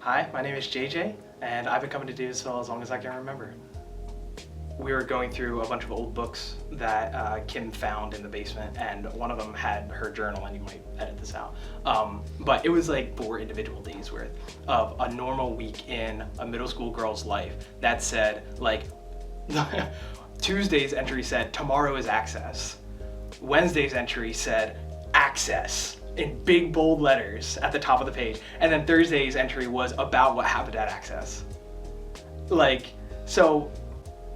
Hi, my name is JJ, and I've been coming to Davisville as long as I can remember. We were going through a bunch of old books that Kim found in the basement, and one of them had her journal, and you might edit this out. But it was like 4 individual days worth of a normal week in a middle school girl's life that said, like, Tuesday's entry said, tomorrow is access. Wednesday's entry said, access, in big bold letters at the top of the page. And then Thursday's entry was about what happened at access. So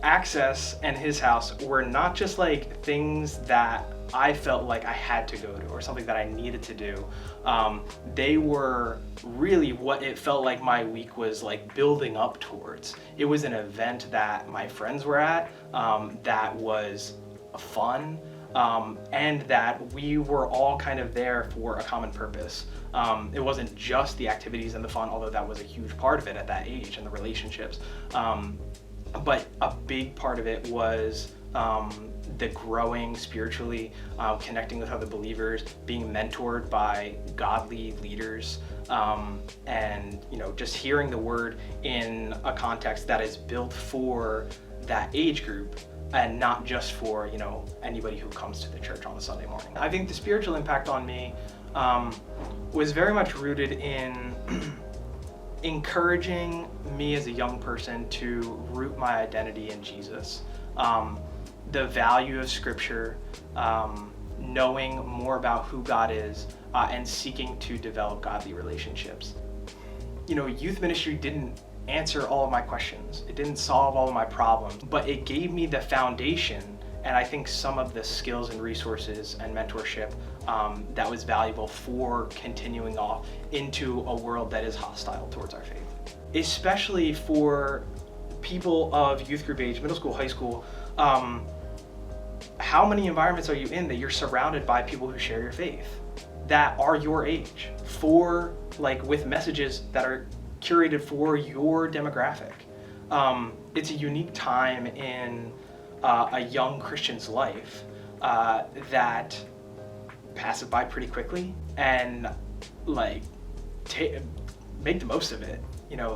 access and his house were not just like things that I felt like I had to go to or something that I needed to do. They were really what it felt like my week was like building up towards. It was an event that my friends were at, that was fun, and that we were all kind of there for a common purpose. It wasn't just the activities and the fun, although that was a huge part of it at that age, and the relationships. But a big part of it was the growing spiritually, connecting with other believers, being mentored by godly leaders, and just hearing the word in a context that is built for that age group and not just for anybody who comes to the church on a Sunday morning. I think the spiritual impact on me was very much rooted in encouraging me as a young person to root my identity in Jesus. The value of scripture, knowing more about who God is, and seeking to develop godly relationships. Youth ministry didn't answer all of my questions. It didn't solve all of my problems, but it gave me the foundation and I think some of the skills and resources and mentorship that was valuable for continuing off into a world that is hostile towards our faith. Especially for people of youth group age, middle school, high school, how many environments are you in that you're surrounded by people who share your faith, that are your age, with messages that are curated for your demographic? It's a unique time in a young Christian's life that passes by pretty quickly, and make the most of it.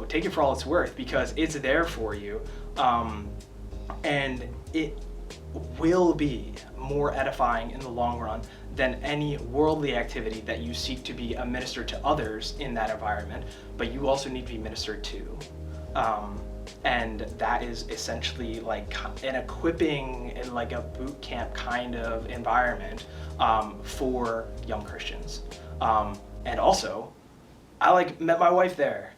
Take it for all it's worth, because it's there for you, and it will be more edifying in the long run than any worldly activity that you seek to be a minister to others in that environment, but you also need to be ministered to. And that is essentially like an equipping and like a boot camp kind of environment for young Christians. And also, I met my wife there.